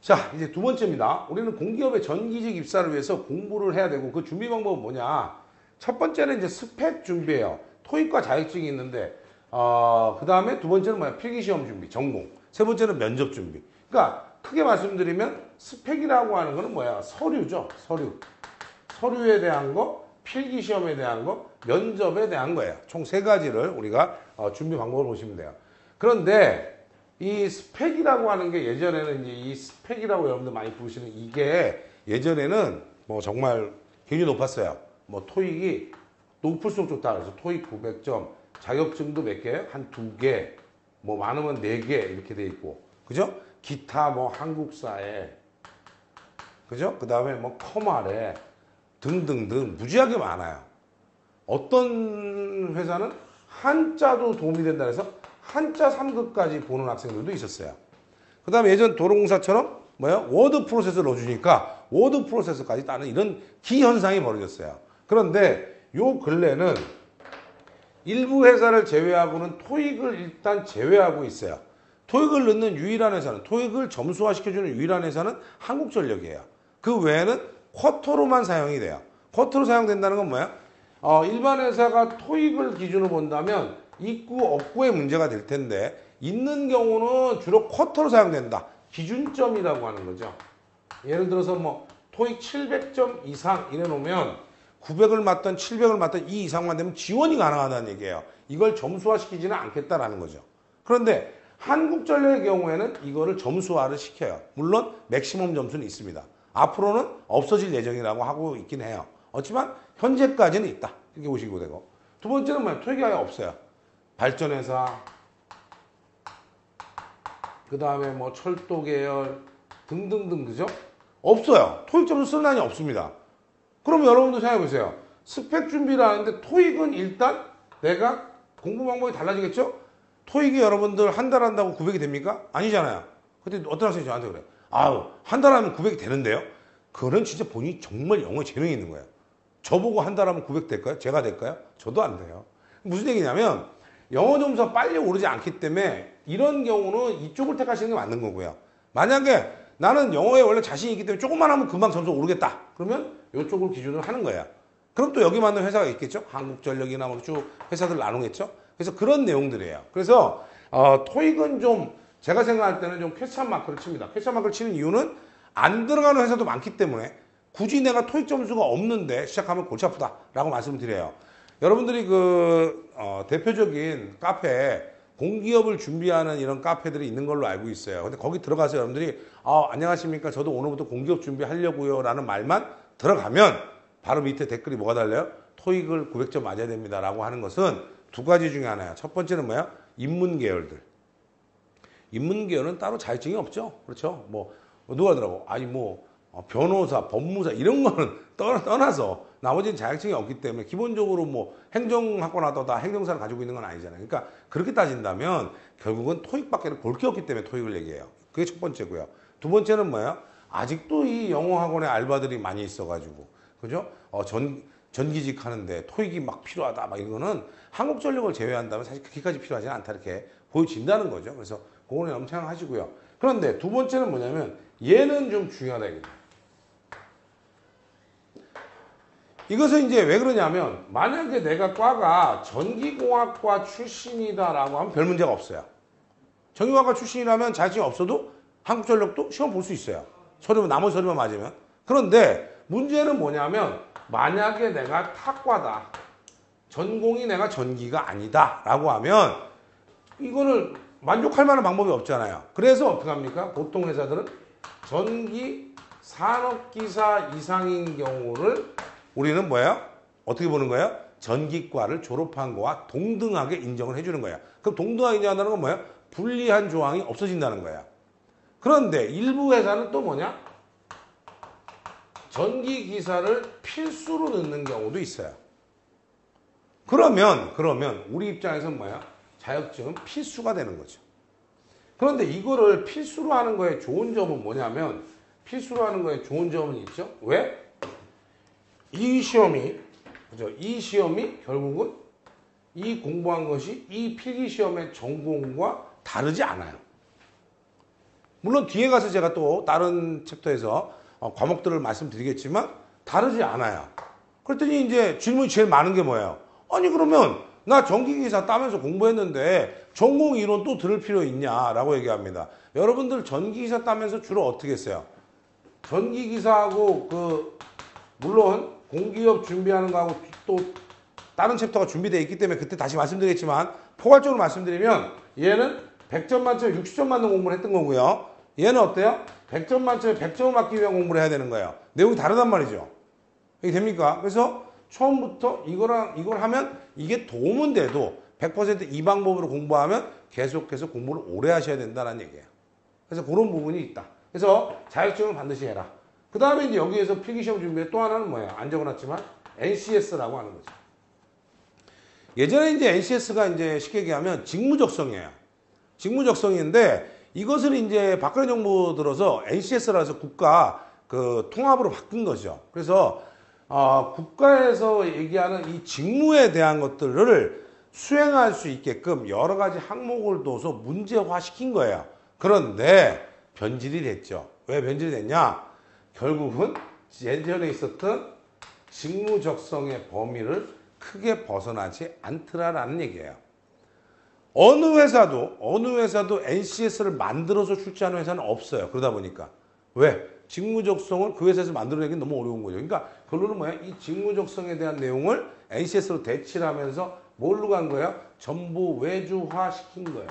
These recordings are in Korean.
자, 이제 두 번째입니다. 우리는 공기업의 전기직 입사를 위해서 공부를 해야 되고 그 준비 방법은 뭐냐? 첫 번째는 이제 스펙 준비예요. 토익과 자격증이 있는데 그 다음에 두 번째는 뭐야? 필기시험 준비, 전공. 세 번째는 면접 준비. 그러니까 크게 말씀드리면 스펙이라고 하는 거는 뭐야? 서류죠. 서류. 서류에 대한 거, 필기시험에 대한 거, 면접에 대한 거예요. 총 세 가지를 우리가 준비 방법을 보시면 돼요. 그런데 이 스펙이라고 하는 게 예전에는 이제 이 스펙이라고 여러분들 많이 부르시는 이게 예전에는 뭐 정말 굉장히 높았어요. 뭐 토익이 높을수록 좋다. 그래서 토익 900점, 자격증도 몇 개? 한 2개, 뭐 많으면 4개 이렇게 돼 있고. 그죠? 기타 뭐 한국사에, 그죠? 그 다음에 뭐 커말에 등등등 무지하게 많아요. 어떤 회사는 한자도 도움이 된다 해서 한자 3급까지 보는 학생들도 있었어요. 그 다음에 예전 도로공사처럼 뭐야? 워드 프로세서 넣어주니까 워드 프로세서까지 따는 이런 기현상이 벌어졌어요. 그런데 요 근래는 일부 회사를 제외하고는 토익을 일단 제외하고 있어요. 토익을 넣는 유일한 회사는, 토익을 점수화시켜주는 유일한 회사는 한국전력이에요. 그 외에는 쿼터로만 사용이 돼요. 쿼터로 사용된다는 건 뭐야? 일반 회사가 토익을 기준으로 본다면 있고 없고의 문제가 될 텐데 있는 경우는 주로 쿼터로 사용된다. 기준점이라고 하는 거죠. 예를 들어서 뭐 토익 700점 이상 이래 놓으면 900을 맞든 700을 맞든 이 이상만 되면 지원이 가능하다는 얘기예요. 이걸 점수화시키지는 않겠다라는 거죠. 그런데 한국전력의 경우에는 이거를 점수화를 시켜요. 물론 맥시멈 점수는 있습니다. 앞으로는 없어질 예정이라고 하고 있긴 해요. 하지만 현재까지는 있다. 이렇게 보시고 되고. 두 번째는 뭐예요? 토익이 아예 없어요. 발전회사, 그 다음에 뭐 철도 계열 등등등, 그죠? 없어요. 토익 점수 쓰는 한이 없습니다. 그럼 여러분도 생각해보세요. 스펙 준비를 하는데 토익은 일단 내가 공부 방법이 달라지겠죠? 토익이 여러분들 한 달 한다고 900이 됩니까? 아니잖아요. 근데 어떤 학생이 저한테 그래요. 아유, 한 달 하면 900이 되는데요? 그거는 진짜 본인이 정말 영어에 재능이 있는 거예요. 저보고 한 달 하면 900 될까요? 제가 될까요? 저도 안 돼요. 무슨 얘기냐면 영어 점수가 빨리 오르지 않기 때문에 이런 경우는 이쪽을 택하시는 게 맞는 거고요. 만약에 나는 영어에 원래 자신이 있기 때문에 조금만 하면 금방 점수가 오르겠다. 그러면 이쪽을 기준으로 하는 거예요. 그럼 또 여기 맞는 회사가 있겠죠? 한국전력이나 뭐 쭉 회사들 나누겠죠? 그래서 그런 내용들이에요. 그래서 토익은 좀 제가 생각할 때는 좀 퀘스천 마크를 칩니다. 퀘스천 마크를 치는 이유는 안 들어가는 회사도 많기 때문에 굳이 내가 토익 점수가 없는데 시작하면 골치 아프다라고 말씀을 드려요. 여러분들이 대표적인 카페, 공기업을 준비하는 이런 카페들이 있는 걸로 알고 있어요. 근데 거기 들어가서 여러분들이 안녕하십니까? 저도 오늘부터 공기업 준비하려고요 라는 말만 들어가면 바로 밑에 댓글이 뭐가 달려요? 토익을 900점 맞아야 됩니다 라고 하는 것은 두 가지 중에 하나야. 첫 번째는 뭐야? 인문 계열들. 인문 계열은 따로 자격증이 없죠. 그렇죠? 뭐 누가 하더라고. 아니 뭐 변호사, 법무사 이런 거는 떠나서 나머지는 자격증이 없기 때문에 기본적으로 뭐 행정학과 나도 다 행정사를 가지고 있는 건 아니잖아요. 그러니까 그렇게 따진다면 결국은 토익밖에 볼 게 없기 때문에 토익을 얘기해요. 그게 첫 번째고요. 두 번째는 뭐야? 아직도 이 영어 학원에 알바들이 많이 있어가지고 그죠? 전기직 하는데 토익이 막 필요하다 막 이거는 한국전력을 제외한다면 사실 그렇게까지 필요하지는 않다 이렇게 보여진다는 거죠. 그래서 그거는 엄청 하시고요. 그런데 두 번째는 뭐냐면 얘는 좀 중요하다 이거죠. 이것은 이제 왜 그러냐면 만약에 내가 과가 전기공학과 출신이다라고 하면 별 문제가 없어요. 전기공학과 출신이라면 자격증이 없어도 한국전력도 시험 볼 수 있어요. 나머지 서류만 맞으면. 그런데 문제는 뭐냐면 만약에 내가 타과다. 전공이 내가 전기가 아니다 라고 하면 이거를 만족할 만한 방법이 없잖아요. 그래서 어떻게 합니까? 보통 회사들은 전기 산업기사 이상인 경우를 우리는 뭐예요? 어떻게 보는 거예요? 전기과를 졸업한 거와 동등하게 인정을 해주는 거예요. 그럼 동등하게 인정한다는 건 뭐예요? 불리한 조항이 없어진다는 거예요. 그런데 일부 회사는 또 뭐냐? 전기기사를 필수로 넣는 경우도 있어요. 그러면 우리 입장에서는 뭐야? 자격증은 필수가 되는 거죠. 그런데 이거를 필수로 하는 거에 좋은 점은 뭐냐면 필수로 하는 거에 좋은 점은 있죠. 왜? 이 시험이 결국은 이 공부한 것이 이 필기 시험의 전공과 다르지 않아요. 물론 뒤에 가서 제가 또 다른 챕터에서 과목들을 말씀드리겠지만 다르지 않아요. 그랬더니 이제 질문이 제일 많은 게 뭐예요? 아니 그러면 나 전기기사 따면서 공부했는데 전공 이론 또 들을 필요 있냐라고 얘기합니다. 여러분들 전기기사 따면서 주로 어떻게 했어요? 전기기사하고 물론 공기업 준비하는 거하고 또 다른 챕터가 준비되어 있기 때문에 그때 다시 말씀드리겠지만 포괄적으로 말씀드리면 얘는 100점 만점에 60점 맞는 공부를 했던 거고요. 얘는 어때요? 100점 만점에 100점을 맞기 위한 공부를 해야 되는 거예요. 내용이 다르단 말이죠. 이게 됩니까? 그래서 처음부터 이걸 하면 이게 도움은 돼도 100% 이 방법으로 공부하면 계속해서 공부를 오래 하셔야 된다는 얘기예요. 그래서 그런 부분이 있다. 그래서 자격증을 반드시 해라. 그 다음에 이제 여기에서 필기시험 준비에 또 하나는 뭐예요? 안 적어놨지만 NCS라고 하는 거죠. 예전에 이제 NCS가 이제 쉽게 얘기하면 직무적성이에요. 직무적성인데 이것을 이제 박근혜 정부 들어서 NCS라 해서 국가 통합으로 바꾼 거죠. 그래서 국가에서 얘기하는 이 직무에 대한 것들을 수행할 수 있게끔 여러 가지 항목을 둬서 문제화 시킨 거예요. 그런데 변질이 됐죠. 왜 변질이 됐냐? 결국은 예전에 있었던 직무적성의 범위를 크게 벗어나지 않더라라는 얘기예요. 어느 회사도 NCS를 만들어서 출제하는 회사는 없어요. 그러다 보니까. 왜? 직무적성을 그 회사에서 만들어내기 너무 어려운 거죠. 그러니까 결론은 뭐야? 이 직무적성에 대한 내용을 NCS로 대치를 하면서 뭘로 간 거예요? 전부 외주화 시킨 거예요.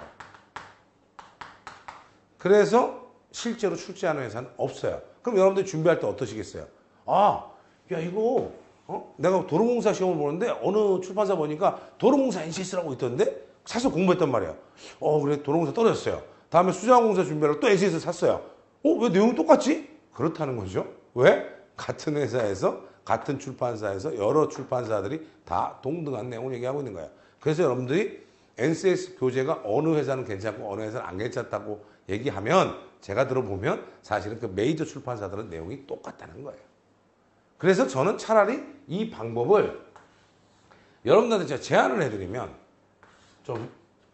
그래서 실제로 출제하는 회사는 없어요. 그럼 여러분들 준비할 때 어떠시겠어요? 야 이거 내가 도로공사 시험을 보는데 어느 출판사 보니까 도로공사 NCS라고 있던데 사서 공부했단 말이에요. 그래 도로공사 떨어졌어요. 다음에 수자원공사 준비하려고 또 NCS 샀어요. 왜 내용이 똑같지? 그렇다는 거죠. 왜? 같은 회사에서 같은 출판사에서 여러 출판사들이 다 동등한 내용을 얘기하고 있는 거예요. 그래서 여러분들이 NCS 교재가 어느 회사는 괜찮고 어느 회사는 안 괜찮다고 얘기하면 제가 들어보면 사실은 그 메이저 출판사들은 내용이 똑같다는 거예요. 그래서 저는 차라리 이 방법을 여러분들한테 제가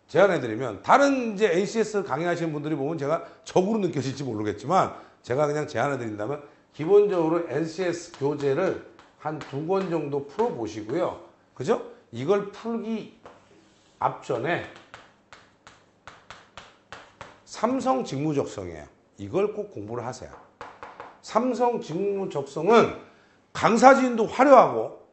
제안해드리면 다른 이제 NCS 강의하시는 분들이 보면 제가 적으로 느껴질지 모르겠지만 제가 그냥 제안해드린다면 기본적으로 NCS 교재를 한 2권 정도 풀어보시고요. 그죠? 이걸 풀기 앞전에 삼성 직무적성이에요. 이걸 꼭 공부를 하세요. 삼성 직무적성은 강사진도 화려하고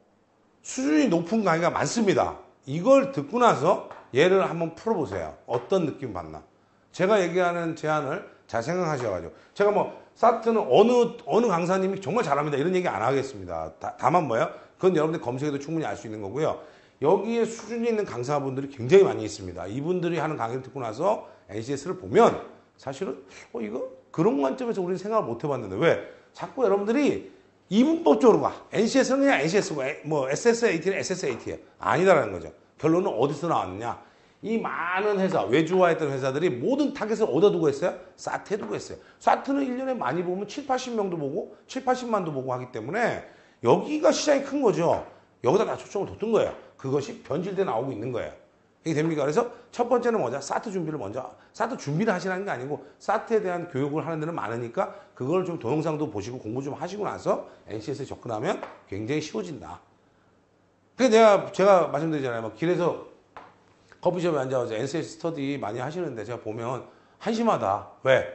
수준이 높은 강의가 많습니다. 이걸 듣고 나서 얘를 한번 풀어보세요. 어떤 느낌 받나? 제가 얘기하는 제안을 잘 생각하셔가지고 제가 뭐 사트는 어느 강사님이 정말 잘합니다 이런 얘기 안 하겠습니다. 다만 뭐예요? 그건 여러분들 검색해도 충분히 알 수 있는 거고요. 여기에 수준이 있는 강사분들이 굉장히 많이 있습니다. 이분들이 하는 강의를 듣고 나서 NCS를 보면 사실은 이거 그런 관점에서 우리는 생각을 못 해봤는데 왜? 자꾸 여러분들이 이분법적으로 가. NCS는 그냥 NCS고 뭐 SSAT는 SSAT예요. 아니다라는 거죠. 결론은 어디서 나왔느냐? 이 많은 회사, 외주화했던 회사들이 모든 타겟을 어디다 두고 했어요? 사트에 두고 했어요. 사트는 1년에 많이 보면 7, 80명도 보고 7, 80만도 보고 하기 때문에 여기가 시장이 큰 거죠. 여기다 다 초점을 뒀던 거예요. 그것이 변질돼 나오고 있는 거예요. 이게 됩니까? 그래서 첫 번째는 뭐죠? 사트 준비를 하시라는 게 아니고 사트에 대한 교육을 하는 데는 많으니까 그걸 좀 동영상도 보시고 공부 좀 하시고 나서 NCS에 접근하면 굉장히 쉬워진다. 그래서 제가 말씀드리잖아요. 뭐 길에서 커피숍에 앉아서 NCS 스터디 많이 하시는데 제가 보면 한심하다. 왜?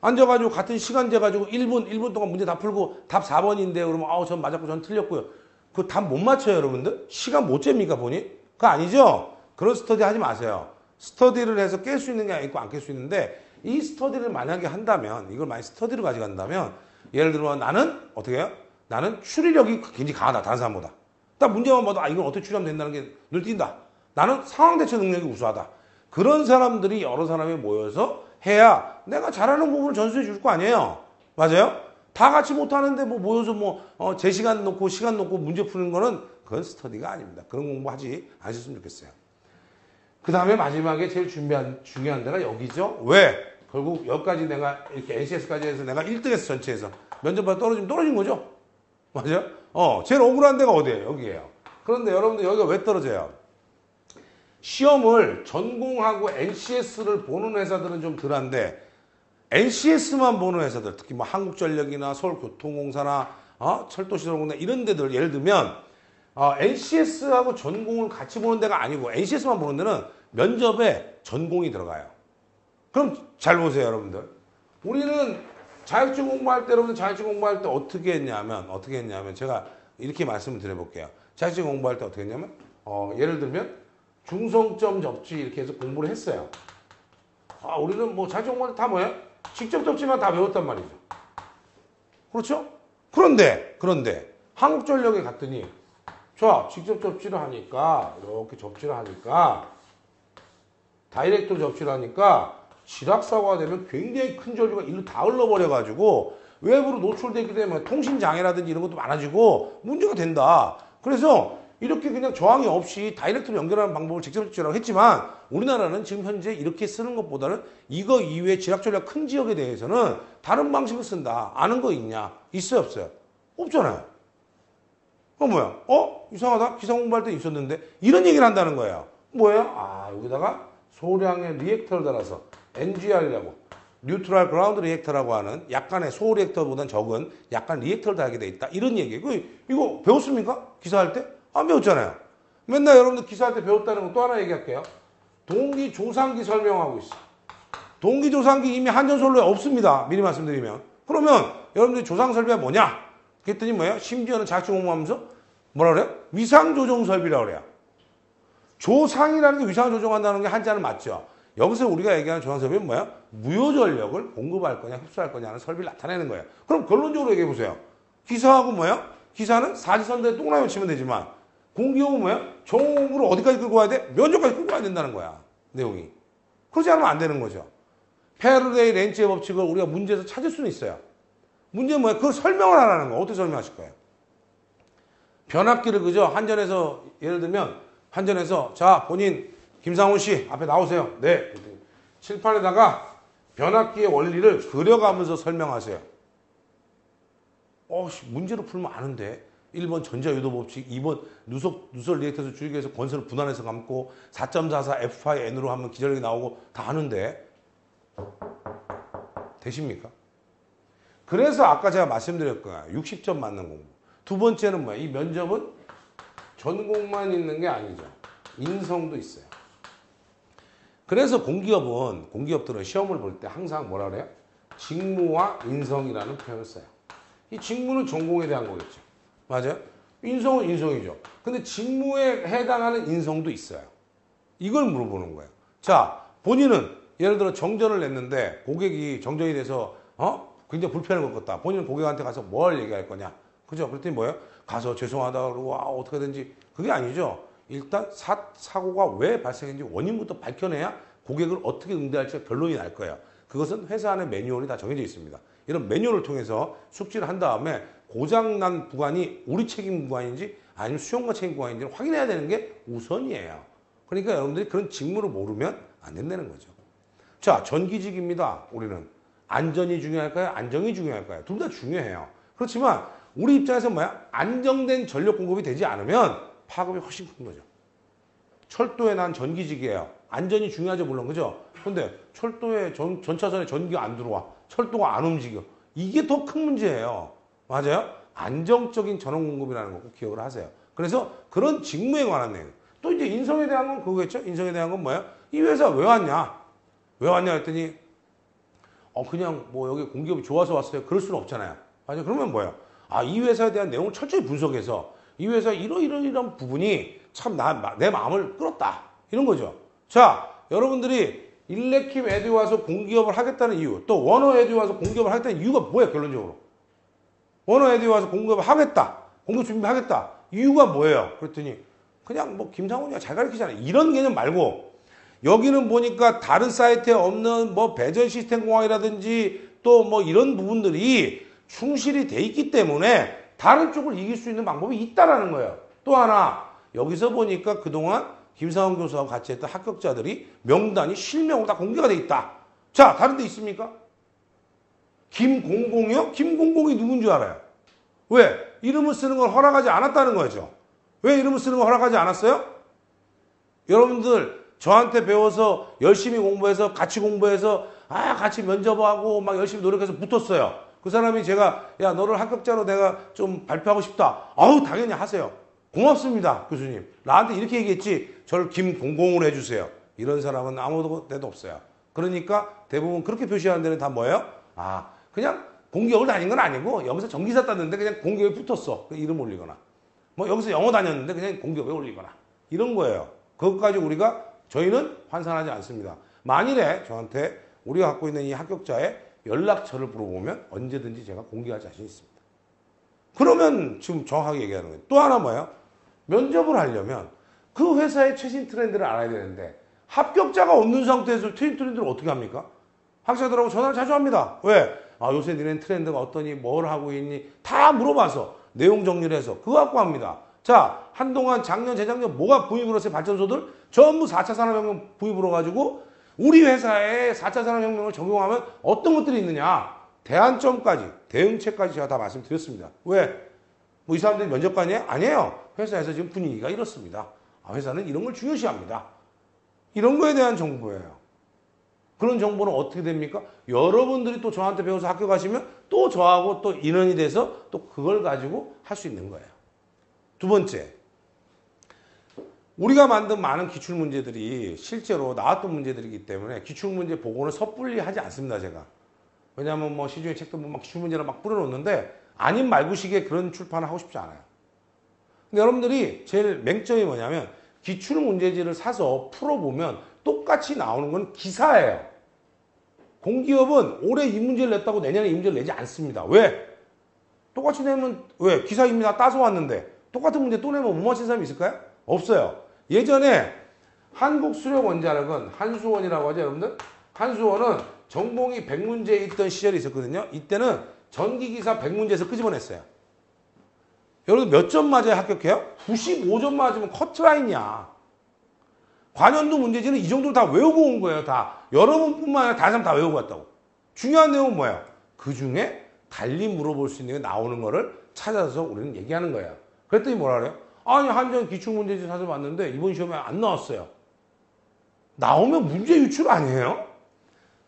앉아가지고 같은 시간제 가지고 1분 동안 문제 다 풀고 답 4번인데 그러면 전 맞았고 전 틀렸고요. 그 답 못 맞춰요, 여러분들? 시간 못 잽니까, 보니? 그거 아니죠? 그런 스터디 하지 마세요. 스터디를 해서 깰 수 있는 게 있고 안 깰 수 있는데 이 스터디를 만약에 한다면 이걸 만약 스터디로 가져간다면 예를 들어 나는 어떻게 해요? 나는 추리력이 굉장히 강하다. 다른 사람보다. 딱 문제만 봐도 이건 어떻게 추리하면 된다는 게 눈에 띈다. 나는 상황 대처 능력이 우수하다. 그런 사람들이 여러 사람이 모여서 해야 내가 잘하는 부분을 전수해 줄 거 아니에요. 맞아요? 다 같이 못하는데 모여서 제 시간 놓고 문제 푸는 거는 그건 스터디가 아닙니다. 그런 공부하지 않으셨으면 좋겠어요. 그 다음에 마지막에 제일 중요한 데가 여기죠. 왜? 결국 여기까지 내가 이렇게 NCS까지 해서 내가 1등에서 전체에서 면접받아 떨어진 거죠. 맞아요? 제일 억울한 데가 어디예요? 여기예요. 그런데 여러분들 여기가 왜 떨어져요? 시험을 전공하고 NCS를 보는 회사들은 좀 덜한데 NCS만 보는 회사들, 특히 뭐 한국전력이나 서울교통공사나 철도시설공사 이런 데들 예를 들면 NCS하고 전공을 같이 보는 데가 아니고 NCS만 보는 데는 면접에 전공이 들어가요. 그럼 잘 보세요, 여러분들. 우리는 자격증 공부할 때 여러분들 자격증 공부할 때 어떻게 했냐면 제가 이렇게 말씀을 드려볼게요. 자격증 공부할 때 어떻게 했냐면 예를 들면 중성점 접지 이렇게 해서 공부를 했어요. 우리는 뭐 자격증 공부할 때 다 뭐예요? 직접 접지만 다 외웠단 말이죠. 그렇죠? 그런데 한국전력에 갔더니 자, 직접 접지를 하니까 이렇게 접지를 하니까 다이렉트 접지를 하니까 지락사고가 되면 굉장히 큰 전류가 일로 다 흘러버려가지고 외부로 노출되기 때문에 통신장애라든지 이런 것도 많아지고 문제가 된다. 그래서 이렇게 그냥 저항이 없이 다이렉트로 연결하는 방법을 직접 접지라고 했지만 우리나라는 지금 현재 이렇게 쓰는 것보다는 이거 이외에 지락 전류가 큰 지역에 대해서는 다른 방식을 쓴다. 아는 거 있냐? 있어요, 없어요? 없잖아요. 그럼 뭐야? 이상하다. 기사 공부할 때 있었는데 이런 얘기를 한다는 거예요. 뭐예요? 여기다가 소량의 리액터를 달아서 NGR이라고 뉴트럴 그라운드 리액터라고 하는 약간의 소 리액터보다는 적은 약간 리액터를 달게 돼 있다. 이런 얘기예요. 이거 배웠습니까? 기사할 때? 안 배웠잖아요. 맨날 여러분들 기사할 때 배웠다는 거 또 하나 얘기할게요. 동기조상기 설명하고 있어. 동기조상기 이미 한전솔로에 없습니다. 미리 말씀드리면. 그러면 여러분들이 조상 설비가 뭐냐? 그랬더니 뭐예요? 심지어는 자격증 공부하면서 뭐라 그래요? 위상조정 설비라고 그래요. 조상이라는 게 위상을 조정한다는 게 한자는 맞죠. 여기서 우리가 얘기하는 조상 설비는 뭐야? 무효전력을 공급할 거냐 흡수할 거냐는 설비를 나타내는 거예요. 그럼 결론적으로 얘기해 보세요. 기사하고 뭐야? 기사는 사지선대에 동그라미 치면 되지만 공기업은 뭐야? 정으로 어디까지 끌고 와야 돼? 면접까지 끌고 와야 된다는 거야. 내용이. 그러지 않으면 안 되는 거죠. 페르데이 렌츠의 법칙을 우리가 문제에서 찾을 수는 있어요. 문제는 뭐야? 그걸 설명을 하라는 거예요. 어떻게 설명하실 거예요? 변압기를 그죠? 한전에서 예를 들면 한전에서 자 본인 김상훈 씨 앞에 나오세요. 네. 칠판에다가 변압기의 원리를 그려가면서 설명하세요. 문제로 풀면 아는데 1번 전자유도 법칙, 2번 누설 리액터에서 줄기에서 권선을 분할해서 감고 4.44 F 파이 N으로 하면 기절력이 나오고 다 아는데 되십니까? 그래서 아까 제가 말씀드렸거예요. 60점 맞는 공부. 두 번째는 뭐야? 이 면접은 전공만 있는 게 아니죠. 인성도 있어요. 그래서 공기업들은 시험을 볼 때 항상 뭐라 그래요? 직무와 인성이라는 표현을 써요. 이 직무는 전공에 대한 거겠죠. 맞아요? 인성은 인성이죠. 근데 직무에 해당하는 인성도 있어요. 이걸 물어보는 거예요. 자, 본인은 예를 들어 정전을 냈는데 고객이 정전이 돼서 굉장히 불편한 것 같다. 본인은 고객한테 가서 뭘 얘기할 거냐. 그죠? 그랬더니 뭐예요? 가서 죄송하다 그러고 어떻게든지 그게 아니죠. 일단 사고가 왜 발생했는지 원인부터 밝혀내야 고객을 어떻게 응대할지 결론이 날 거예요. 그것은 회사 안에 매뉴얼이 다 정해져 있습니다. 이런 매뉴얼을 통해서 숙지를 한 다음에 고장난 구간이 우리 책임 구간인지 아니면 수용과 책임 구간인지를 확인해야 되는 게 우선이에요. 그러니까 여러분들이 그런 직무를 모르면 안 된다는 거죠. 자, 전기직입니다. 우리는 안전이 중요할까요? 안정이 중요할까요? 둘 다 중요해요. 그렇지만 우리 입장에서 뭐야? 안정된 전력 공급이 되지 않으면 파급이 훨씬 큰 거죠. 철도에 난 전기직이에요. 안전이 중요하죠, 물론. 그죠? 근데 철도에 전차선에 전기가 안 들어와. 철도가 안 움직여. 이게 더 큰 문제예요. 맞아요? 안정적인 전원 공급이라는 거 꼭 기억을 하세요. 그래서 그런 직무에 관한 내용. 또 이제 인성에 대한 건 그거겠죠? 인성에 대한 건 뭐야? 이 회사 왜 왔냐? 왜 왔냐 했더니 그냥 뭐 여기 공기업이 좋아서 왔어요. 그럴 수는 없잖아요. 맞아요? 그러면 뭐예요? 이 회사에 대한 내용을 철저히 분석해서 이 회사 이런 부분이 참 내 마음을 끌었다. 이런 거죠. 자, 여러분들이 일레킴 에듀에 와서 공기업을 하겠다는 이유, 또 원어 에듀에 와서 공기업을 하겠다는 이유가 뭐예요, 결론적으로? 원어 에듀에 와서 공기업을 하겠다. 공기업 준비하겠다. 이유가 뭐예요? 그랬더니 그냥 뭐 김상훈이가 잘 가르치잖아요. 이런 개념 말고 여기는 보니까 다른 사이트에 없는 뭐 배전 시스템 공학이라든지 또 뭐 이런 부분들이 충실히 돼 있기 때문에 다른 쪽을 이길 수 있는 방법이 있다라는 거예요. 또 하나 여기서 보니까 그동안 김상훈 교수하고 같이 했던 합격자들이 명단이 실명으로 다 공개가 돼 있다. 자, 다른 데 있습니까? 김공공이요? 김공공이 누군 줄 알아요? 왜? 이름을 쓰는 걸 허락하지 않았다는 거죠. 왜 이름을 쓰는 걸 허락하지 않았어요? 여러분들 저한테 배워서 열심히 공부해서 같이 공부해서 같이 면접하고 막 열심히 노력해서 붙었어요. 그 사람이 제가 야 너를 합격자로 내가 좀 발표하고 싶다. 아우 당연히 하세요. 고맙습니다 교수님. 나한테 이렇게 얘기했지. 저를 김공공으로 해주세요. 이런 사람은 아무도 데도 없어요. 그러니까 대부분 그렇게 표시하는 데는 다 뭐예요? 그냥 공기업을 다닌 건 아니고 여기서 전기사 땄는데 그냥 공기업에 붙었어. 그 이름 올리거나 뭐 여기서 영어 다녔는데 그냥 공기업에 올리거나 이런 거예요. 그것까지 저희는 환산하지 않습니다. 만일에 저한테 우리가 갖고 있는 이 합격자의 연락처를 물어보면 언제든지 제가 공개할 자신 있습니다. 그러면 지금 정확하게 얘기하는 거예요. 또 하나 뭐예요? 면접을 하려면 그 회사의 최신 트렌드를 알아야 되는데 합격자가 없는 상태에서 최신 트렌드를 어떻게 합니까? 학생들하고 전화를 자주 합니다. 왜? 요새 니네 트렌드가 어떠니? 뭘 하고 있니? 다 물어봐서 내용 정리를 해서 그거 갖고 합니다. 자, 한동안 작년, 재작년 뭐가 부입을 했어요? 발전소들? 전부 4차 산업혁명 부입을 해가지고 우리 회사에 4차 산업혁명을 적용하면 어떤 것들이 있느냐? 대안점까지, 대응책까지 제가 다 말씀드렸습니다. 왜? 뭐 이 사람들이 면접관이에요? 아니에요. 회사에서 지금 분위기가 이렇습니다. 회사는 이런 걸 중요시합니다. 이런 거에 대한 정보예요. 그런 정보는 어떻게 됩니까? 여러분들이 또 저한테 배워서 학교 가시면 또 저하고 또 인원이 돼서 또 그걸 가지고 할 수 있는 거예요. 두 번째, 우리가 만든 많은 기출문제들이 실제로 나왔던 문제들이기 때문에 기출문제 보고는 섣불리 하지 않습니다, 제가. 왜냐하면 뭐 시중에 책도 막 기출문제를 막 뿌려놓는데 아닌 말고식의 그런 출판을 하고 싶지 않아요. 근데 여러분들이 제일 맹점이 뭐냐면 기출문제지를 사서 풀어보면 똑같이 나오는 건 기사예요. 공기업은 올해 이 문제를 냈다고 내년에 이 문제를 내지 않습니다. 왜? 똑같이 내면 왜? 기사 이미 다 따서 왔는데 똑같은 문제 또 내면 못 맞힌 사람이 있을까요? 없어요. 예전에 한국수력원자력은 한수원이라고 하죠, 여러분들? 한수원은 전공이 100문제에 있던 시절이 있었거든요. 이때는 전기기사 100문제에서 끄집어냈어요. 여러분 몇 점 맞아야 합격해요? 95점 맞으면 커트라인이야. 관연도 문제지는 이 정도로 다 외우고 온 거예요. 다. 여러분뿐만 아니라 다른 사람 다 외우고 왔다고. 중요한 내용은 뭐예요? 그 중에 달리 물어볼 수 있는 게 나오는 거를 찾아서 우리는 얘기하는 거예요. 그랬더니 뭐라 그래요? 아니 한전 기출문제지 사서 봤는데 이번 시험에 안 나왔어요. 나오면 문제 유출 아니에요?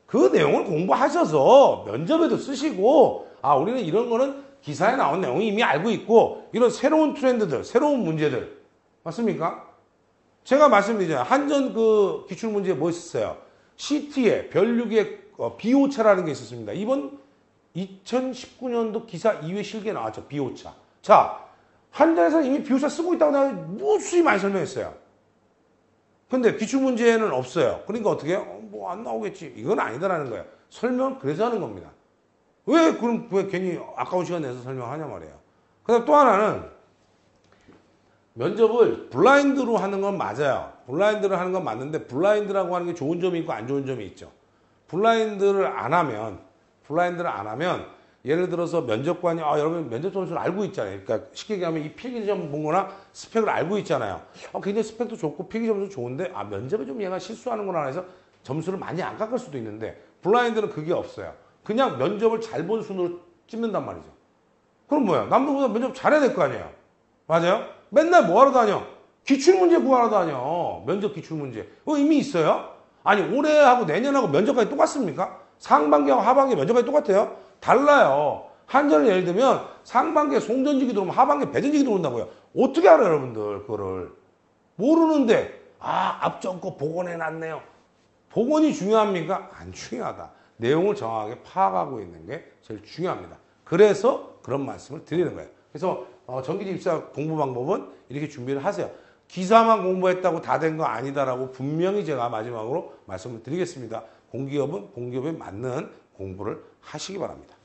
그 내용을 공부하셔서 면접에도 쓰시고 우리는 이런 거는 기사에 나온 내용이 이미 알고 있고 이런 새로운 트렌드들, 새로운 문제들 맞습니까? 제가 말씀드리잖아요. 한전 그 기출문제에 뭐 있었어요? CT에 별육의 비오차라는 게 있었습니다. 이번 2019년도 기사 2회 실기에 나왔죠. 비오차. 자, 한전에서 이미 비오차 쓰고 있다고 내가 무수히 많이 설명했어요. 근데 기출문제에는 없어요. 그러니까 어떻게 해요? 뭐 안 나오겠지. 이건 아니다라는 거예요. 설명을 그래서 하는 겁니다. 왜 괜히 아까운 시간 내서 설명하냐 말이에요. 그 다음 또 하나는 면접을 블라인드로 하는 건 맞아요. 블라인드로 하는 건 맞는데 블라인드라고 하는 게 좋은 점이 있고 안 좋은 점이 있죠. 블라인드를 안 하면 예를 들어서 면접관이 여러분 면접 점수를 알고 있잖아요. 그러니까 쉽게 얘기하면 이 필기점 본 거나 스펙을 알고 있잖아요. 굉장히 스펙도 좋고 필기점도 좋은데 면접에 좀 얘가 실수하는구나 해서 점수를 많이 안 깎을 수도 있는데 블라인드는 그게 없어요. 그냥 면접을 잘 본 순으로 찍는단 말이죠. 그럼 뭐야? 남들보다 면접 잘해야 될 거 아니에요. 맞아요? 맨날 뭐하러 다녀? 기출문제 구하러 다녀. 면접 기출문제. 이미 있어요? 아니 올해하고 내년하고 면접까지 똑같습니까? 상반기하고 하반기 면접까지 똑같아요? 달라요. 한전을 예를 들면 상반기에 송전직이 들어오면 하반기에 배전직이 들어온다고요. 어떻게 알아요 여러분들 그거를? 모르는데 앞전 거 복원해놨네요. 복원이 중요합니까? 안 중요하다. 내용을 정확하게 파악하고 있는 게 제일 중요합니다. 그래서 그런 말씀을 드리는 거예요. 그래서 전기직 입사 공부 방법은 이렇게 준비를 하세요. 기사만 공부했다고 다 된 거 아니다라고 분명히 제가 마지막으로 말씀을 드리겠습니다. 공기업은 공기업에 맞는 공부를 하시기 바랍니다.